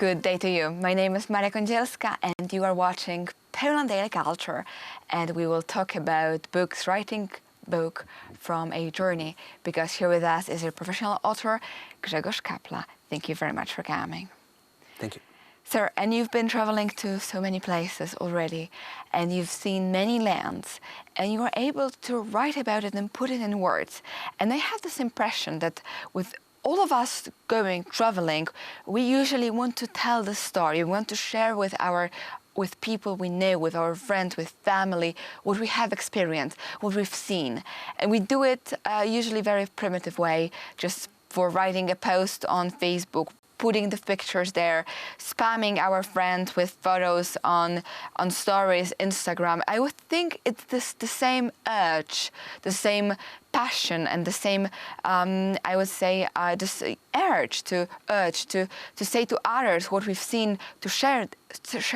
Good day to you. My name is Maria Kądzielska and you are watching Poland Daily Culture, and we will talk about books, writing book from a journey, because here with us is a professional author, Grzegorz Kapla. Thank you very much for coming. Thank you. Sir, and you've been traveling to so many places already, and you've seen many lands, and you are able to write about it and put it in words. And I have this impression that with all of us traveling, we usually want to tell the story. We want to share with people we know, with our friends, with family, what we have experienced, what we've seen. And we do it usually very primitive way, just for writing a post on Facebook, putting the pictures there, spamming our friends with photos on stories, Instagram. I would think it's the same urge, the same passion, and the same, I would say, this urge to say to others what we've seen, to share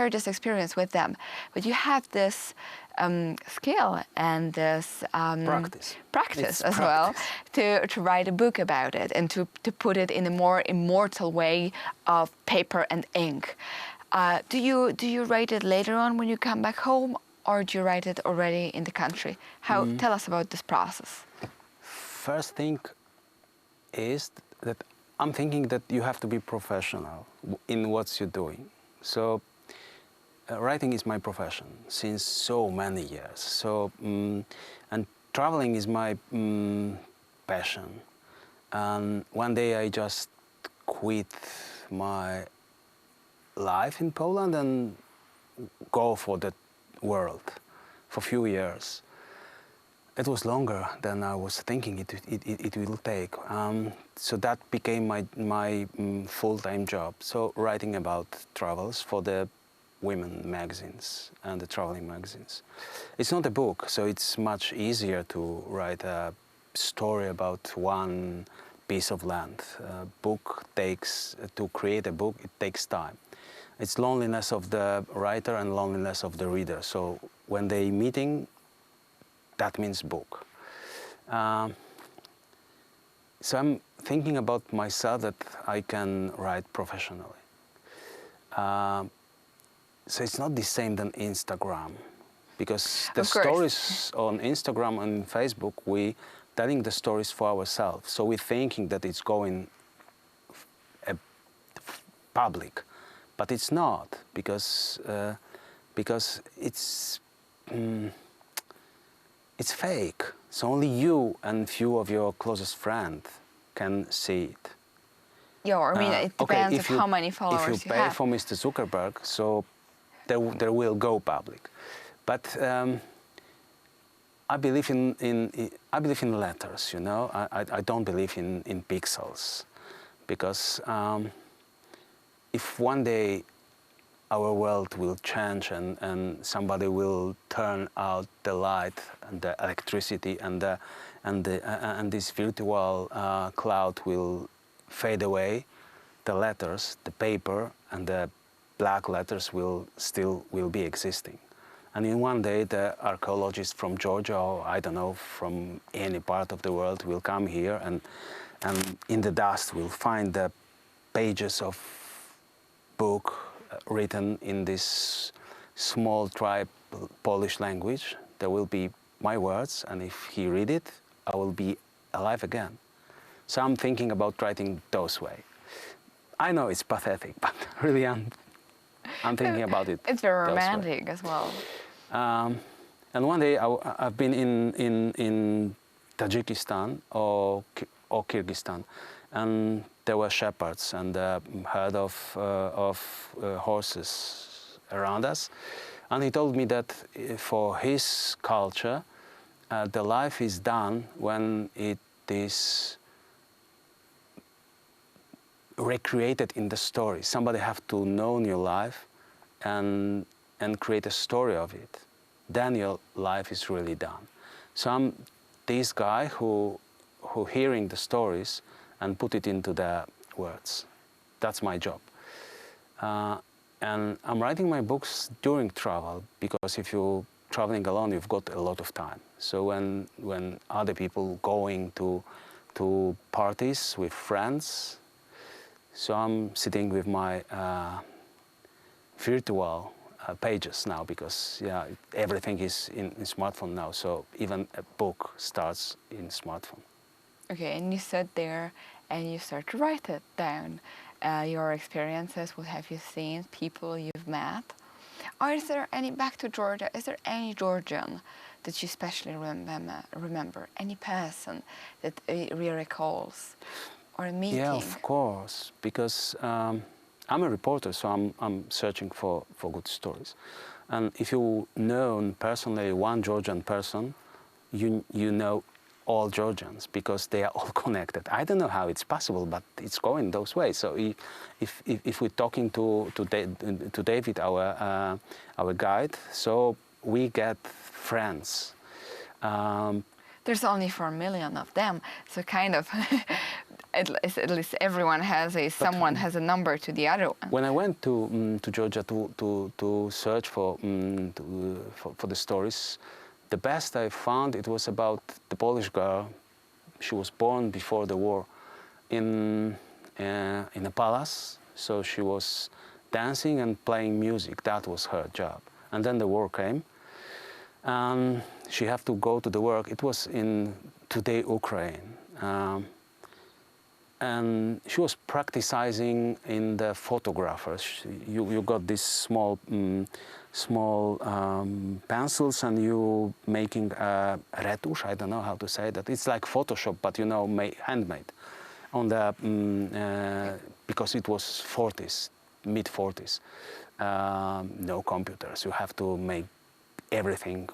this experience with them. But you have this skill and this practice as well to write a book about it and to put it in a more immortal way of paper and ink. Do you write it later on when you come back home, or do you write it already in the country? Tell us about this process. First thing is that I'm thinking that you have to be professional in what you're doing. So writing is my profession since so many years. So and traveling is my passion. And one day I just quit my life in Poland and go for the world for a few years. It was longer than I was thinking it will take. So that became my full-time job. So writing about travels for the women magazines and the traveling magazines. It's not a book, so it's much easier to write a story about one piece of land. To create a book, it takes time. It's loneliness of the writer and loneliness of the reader. So when they meeting, that means book. So I'm thinking about myself that I can write professionally. So it's not the same than Instagram, because the stories on Instagram and Facebook, we telling the stories for ourselves. So we're thinking that it's going public, but it's not, because it's fake. So only you and few of your closest friends can see it. Yeah, I mean, it depends on how many followers you have. If you pay for Mr. Zuckerberg, so there will go public. But I believe in letters. You know, I don't believe in pixels, because if one day our world will change and somebody will turn out the light and the electricity and this virtual cloud will fade away, the letters, the paper, and the black letters will be existing. And in one day, the archaeologists from Georgia, or I don't know, from any part of the world, will come here and in the dust will find the pages of book written in this small tribe Polish language. There will be my words, and if he read it, I will be alive again. So I'm thinking about writing those way. I know it's pathetic, but really I'm thinking about it. It's very romantic as well. And one day I've been in Tajikistan or Kyrgyzstan, and there were shepherds and a herd of horses around us. And he told me that for his culture, the life is done when it is recreated in the story. Somebody have to know your life and create a story of it. Then your life is really done. So I'm this guy who hearing the stories and put it into the words. That's my job. And I'm writing my books during travel, because if you're traveling alone, you've got a lot of time. So when other people going to parties with friends, So I'm sitting with my virtual pages now, because everything is in smartphone now. So even a book starts in smartphone. Okay, and you sat there and you start to write it down. Your experiences, what have you seen, people you've met. Or is there any, back to Georgia, is there any Georgian that you especially remember? Any person that recalls? Or a meeting? Yeah, of course, because I'm a reporter, so I'm searching for good stories. And if you know personally one Georgian person, you know all Georgians, because they are all connected. I don't know how it's possible, but it's going those ways. So if we're talking to David, our guide, so we get friends. There's only 4 million of them, so kind of at least everyone has someone has a number to the other one. When I went to Georgia to search for the stories, the best I found, it was about the Polish girl. She was born before the war in a palace, so she was dancing and playing music. That was her job. And then the war came, and she had to go to the work. It was in today Ukraine. And she was practicing in the photographers. You got these small pencils, and you making a retouche. I don't know how to say that. It's like Photoshop, but handmade. On the because it was 40s, mid 40s. No computers. You have to make everything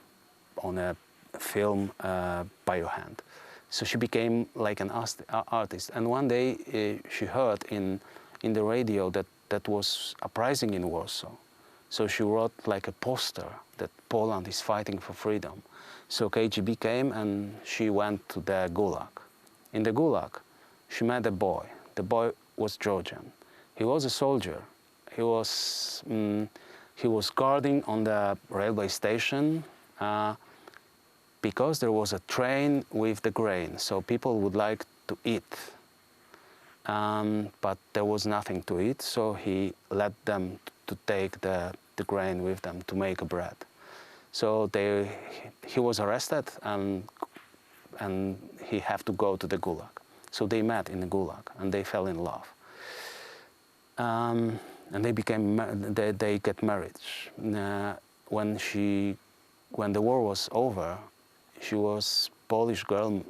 on a film by your hand. So she became like an artist. And one day she heard in the radio that was uprising in Warsaw. So she wrote like a poster that Poland is fighting for freedom. So KGB came, and she went to the Gulag. In the Gulag, she met a boy. The boy was Georgian. He was a soldier. He was guarding on the railway station, because there was a train with the grain, so people would like to eat. But there was nothing to eat, so he let them to take the grain with them to make bread. So he was arrested, and he had to go to the Gulag. So they met in the Gulag, and they fell in love. And they get married. When the war was over, she was Polish girl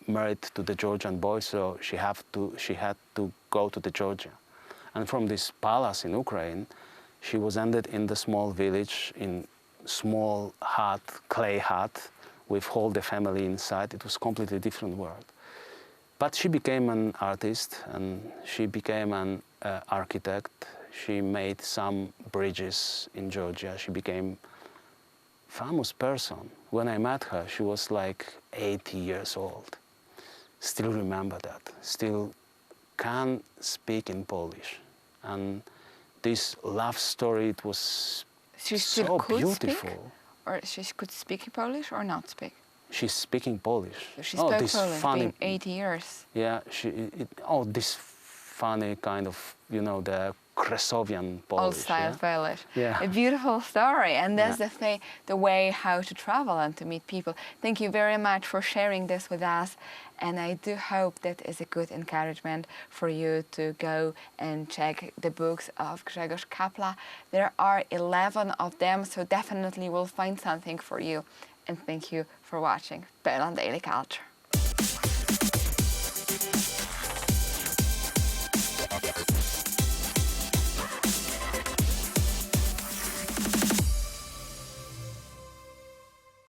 married to the Georgian boy, so she had to go to the Georgia. And from this palace in Ukraine, she was ended in the small village, in small hut, clay hut, with all the family inside. It was completely different world. But she became an artist, and she became an architect. She made some bridges in Georgia. She became famous person. When I met her, she was like 80 years old. Still remember that. Still can speak in Polish. And this love story, it was so beautiful. Speak? Or she could speak Polish or not speak? She's speaking Polish. So she spoke this Polish, funny, being 80 years. Yeah, this funny kind of, the Kresovian Polish. Old-style Polish. Yeah. A beautiful story, and that's the way how to travel and to meet people. Thank you very much for sharing this with us, and I do hope that is a good encouragement for you to go and check the books of Grzegorz Kapla. There are 11 of them, so definitely we'll find something for you. And thank you for watching Poland Daily Culture.